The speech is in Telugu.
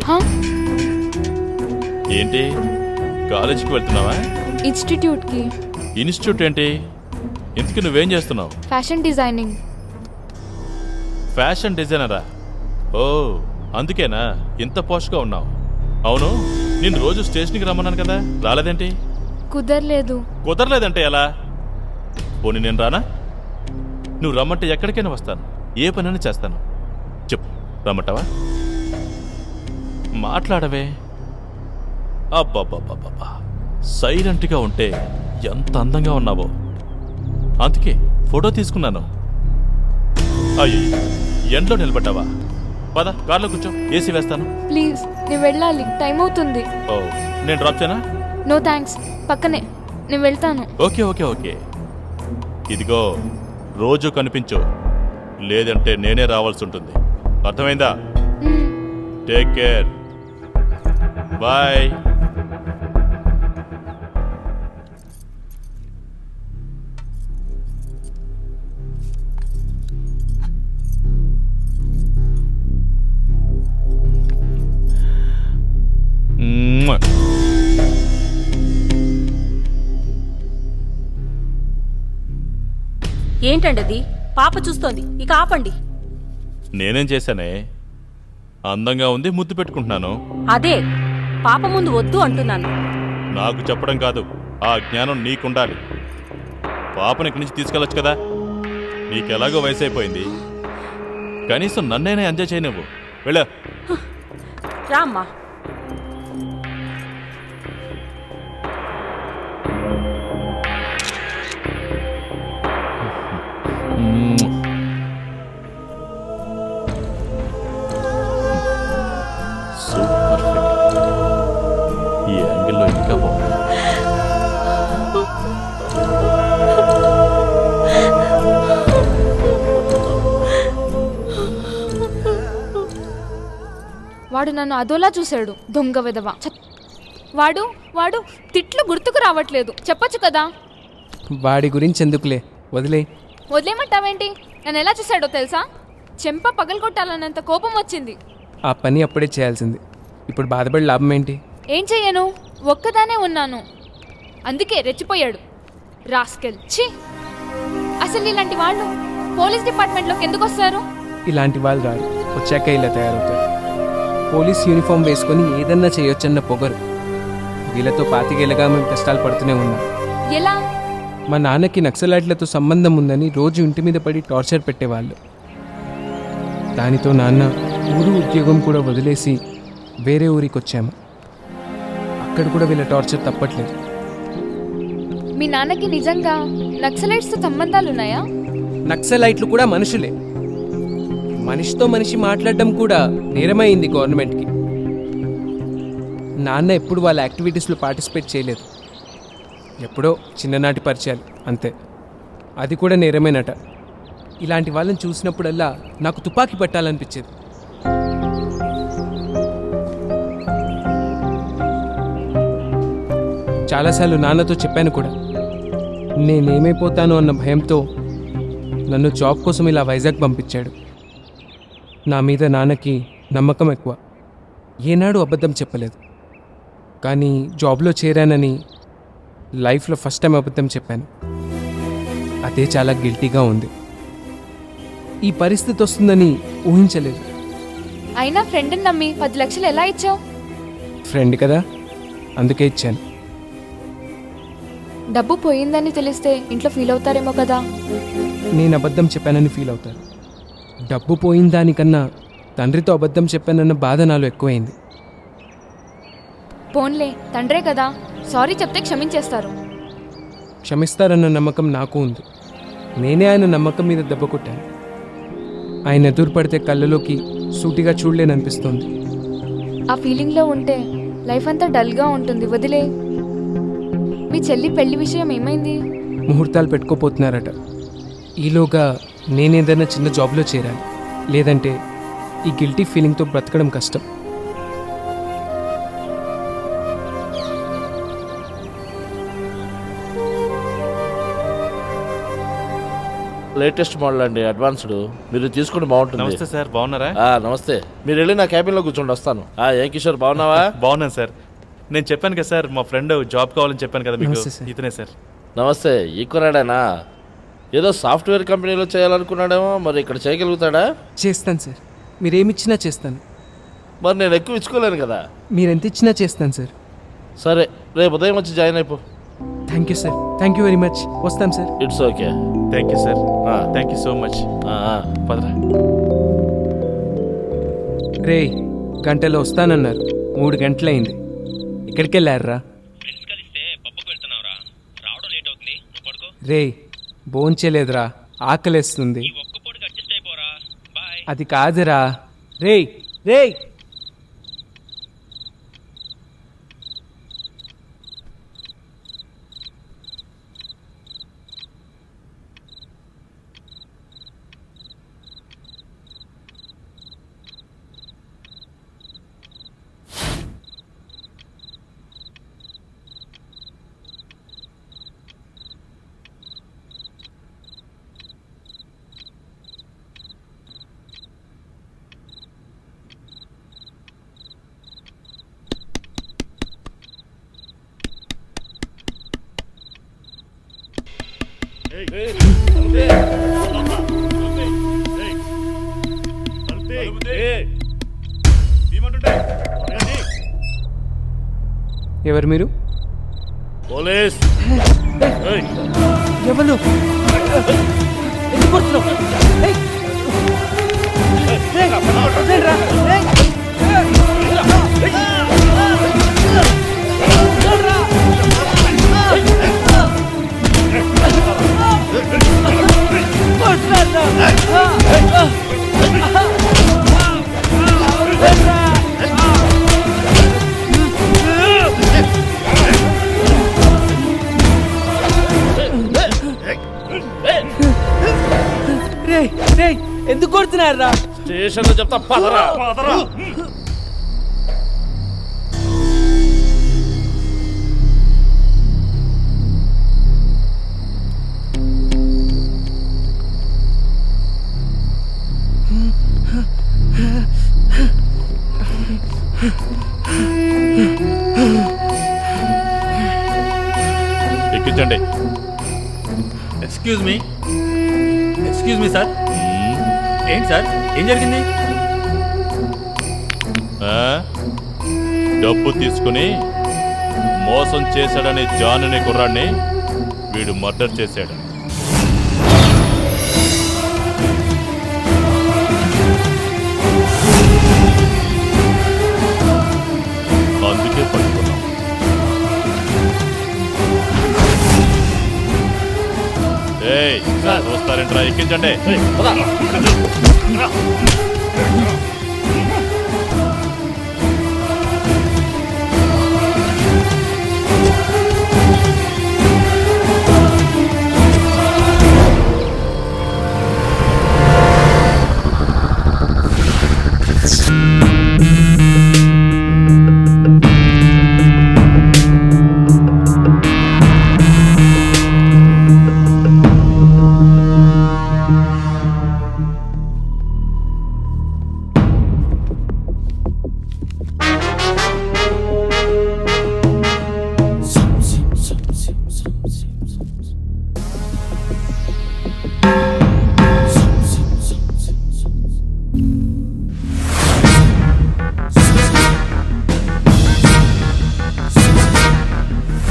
హా? ఏంటి కాలేజీకి వెళ్తున్నావా? ఇన్స్టిట్యూట్కి. ఇన్స్టిట్యూట్ ఏంటి? ఇంతకీ నువ్వేం చేస్తున్నావు? Fashion designing. ఫ్యాషన్ డిజైనరా? ఓ అందుకేనా ఇంత పోష్గా ఉన్నావు? అవును, నేను రోజు స్టేషన్కి రమ్మన్నాను కదా, రాలేదేంటి? కుదరలేదు. కుదరలేదంటే ఎలా? పోనీ నేను రానా? నువ్వు రమ్మంటే ఎక్కడికైనా వస్తాను, ఏ పనైనా చేస్తాను. చెప్పు, రమ్మంటావా? మాట్లాడవే. అబ్బాబ్బాబ్బా, సైలెంట్గా ఉంటే ఎంత అందంగా ఉన్నావో, అందుకే ఫోటో తీసుకున్నాను. అయ్యి ఎండలో నిలబడ్డావా? పద కార్లో కూర్చో, ఏసీ వేస్తాను. ప్లీజ్, నేను వెళ్ళాలి, టైం అవుతుంది. ఓ నేను డ్రాప్ చేయనా? నో థ్యాంక్స్, పక్కనే, నేను వెళ్తాను. Okay okay okay. ఇదిగో రోజు కనిపించు, లేదంటే నేనే రావాల్సి ఉంటుంది. అర్థమైందా? Take care, bye. ఏంటండది? పాప చూస్తోంది, ఇక ఆపండి. నేనేం చేశానే? అందంగా ఉంది, ముద్దు పెట్టుకుంటున్నాను. అదే పాప ముందు వద్దు అంటున్నాను. నాకు చెప్పడం కాదు, ఆ జ్ఞానం నీకుండాలి. పాపని ఇక్కడి నుంచి తీసుకెళ్ళొచ్చు కదా, నీకెలాగో వయసు అయిపోయింది. కనీసం నన్నైనా ఎంజాయ్ చేయనివ్వు. వెళ్ళా రామ్మా. Super fit. ఈ యాంగిల్లో ఇంకా బాగుంది. వాడు నన్ను అదోలా చూశాడు, దొంగ విధవ. వాడు వాడు తిట్లు గుర్తుకు రావట్లేదు, చెప్పొచ్చు కదా. వాడి గురించి ఎందుకులే, వదిలే. వదిలేమంటావేంటి? నన్ను ఎలా చూశాడో తెలుసా? చెంప పగలగొట్టాలన్నంత కోపం వచ్చింది. ఆ పని అప్పుడే చేయాల్సింది. ఇప్పుడు బాధపడి లాభం ఏంటి? ఏం చెయ్యను, ఒక్కదానే ఉన్నాను, అందుకే రెచ్చిపోయాడు. రాస్కెల్. ఛీ, అసలు ఇలాంటి వాళ్ళు పోలీస్ డిపార్ట్మెంట్లోకి ఎందుకు వస్తారు? ఇలాంటి వాళ్ళు రారు, వచ్చాక ఇలా తయారవుతారు. పోలీస్ యూనిఫామ్ వేసుకొని ఏదన్నా చేయొచ్చన్న పొగరు. వీళ్ళతో పాతికేళ్ళగా మేము కష్టాలు పడుతూనే ఉన్నాం. ఎలా? మా నాన్నకి నక్సలైట్లతో సంబంధం ఉందని రోజు ఇంటి మీద పడి టార్చర్ పెట్టేవాళ్ళు. దానితో నాన్న ఊరు ఉద్యోగం కూడా వదిలేసి వేరే ఊరికి వచ్చాము. అక్కడ కూడా వీళ్ళ టార్చర్ తప్పట్లేదు. మీ నాన్నకి నిజంగా నక్సలైట్స్తో సంబంధాలున్నాయా? నక్సలైట్లు కూడా మనుషులే. మనిషితో మనిషి మాట్లాడడం కూడా నేరమైంది గవర్నమెంట్కి. నాన్న ఎప్పుడు వాళ్ళ యాక్టివిటీస్లో పార్టిసిపేట్ చేయలేదు. ఎప్పుడో చిన్ననాటి పరిచయాలు అంతే, అది కూడా నేరమేనట. ఇలాంటి వాళ్ళని చూసినప్పుడల్లా నాకు తుపాకీ పట్టాలనిపించేది. చాలాసార్లు నాన్నతో చెప్పాను కూడా. నేనేమైపోతాను అన్న భయంతో నన్ను జాబ్ కోసం ఇలా వైజాగ్ పంపించాడు. నా మీద నాన్నకి నమ్మకం ఎక్కువ, ఏనాడు అబద్ధం చెప్పలేదు. కానీ జాబ్లో చేరానని లైఫ్లో ఫస్ట్ టైం అబద్ధం చెప్పాను. అదే చాలా గిల్టీగా ఉంది. ఈ పరిస్థితి వస్తుందని ఊహించలేదు. అయినా ఫ్రెండ్ని నమ్మి 10 లక్షలు ఎలా ఇచ్చావు? ఫ్రెండ్ కదా, అందుకే ఇచ్చాను. డబ్బు పోయిందని తెలిస్తే ఇంట్లో ఫీల్ అవుతారేమో కదా. నేను అబద్ధం చెప్పానని ఫీల్ అవుతారు. డబ్బు పోయిన దానికన్నా తండ్రితో అబద్ధం చెప్పానన్న బాధ నాలో ఎక్కువైంది. పోన్లే, తండ్రే కదా, సారీ చెప్తే క్షమించేస్తారు. క్షమిస్తారన్న నమ్మకం నాకు ఉంది. నేనే ఆయన నమ్మకం మీద దెబ్బ కొట్టాను. ఆయన ఎదురు పడితే కళ్ళలోకి సూటిగా చూడలేననిపిస్తోంది. ఆ ఫీలింగ్లో ఉంటే లైఫ్ అంతా డల్గా ఉంటుంది, వదిలే. మీ చెల్లి పెళ్లి విషయం ఏమైంది? ముహూర్తాలు పెట్టుకోపోతున్నారట. ఈలోగా నేనేదైనా చిన్న జాబ్లో చేరాలి, లేదంటే ఈ గిల్టీ ఫీలింగ్తో బ్రతకడం కష్టం. లేటెస్ట్ మోడల్ అండి, అడ్వాన్స్డ్. మీరు తీసుకుని బాగుంటుంది. నమస్తే సార్, బాగున్నారా? నమస్తే. మీరు వెళ్ళి నా క్యాబిన్లో కూర్చోండి, వస్తాను. ఏం కిషోర్, బాగున్నావా? బాగున్నాను సార్. నేను చెప్పాను కదా సార్, మా ఫ్రెండ్ జాబ్ కావాలని చెప్పాను కదా మీకు. నమస్తే సార్. ఇతనే సార్. నమస్తే. ఈ కుర్రాడేనా? ఏదో సాఫ్ట్వేర్ కంపెనీలో చేయాలనుకున్నాడేమో, మరి ఇక్కడ చేయగలుగుతాడా? చేస్తాను సార్, మీరేమిచ్చినా చేస్తాను. మరి నేను ఎక్కువ ఇచ్చుకోలేను కదా. మీరెంత ఇచ్చినా చేస్తాను సార్. సరే, రేపు ఉదయం వచ్చి జాయిన్ అయిపో. Thank you sir, thank you very much. వస్తాం sir. It's okay. Thank you sir, thank you so much. పదరా. రే, గంటలో వస్తానన్నారు, 3 గంటలైంది. ఎక్కడికి వెళ్ళారా? రే, భోంచేలేదురా, ఆకలేస్తుంది. అది కాదురా. రే రే ఎవరు మీరు? పోలీస్. ఎవరు? ఎందుకు కొడుతున్నారా? స్టేషన్లో చెప్తా, పదరా. ఎక్కించండి. Excuse me sir. ఏంటి సార్, ఏం జరిగింది? డబ్బు తీసుకుని మోసం చేశాడని జాన్ అనే కుర్రాడిని వీడు మర్డర్ చేశాడు. అందుకే పట్టుకున్నాం. చూస్తారేంట్రా, ఎక్కించండి.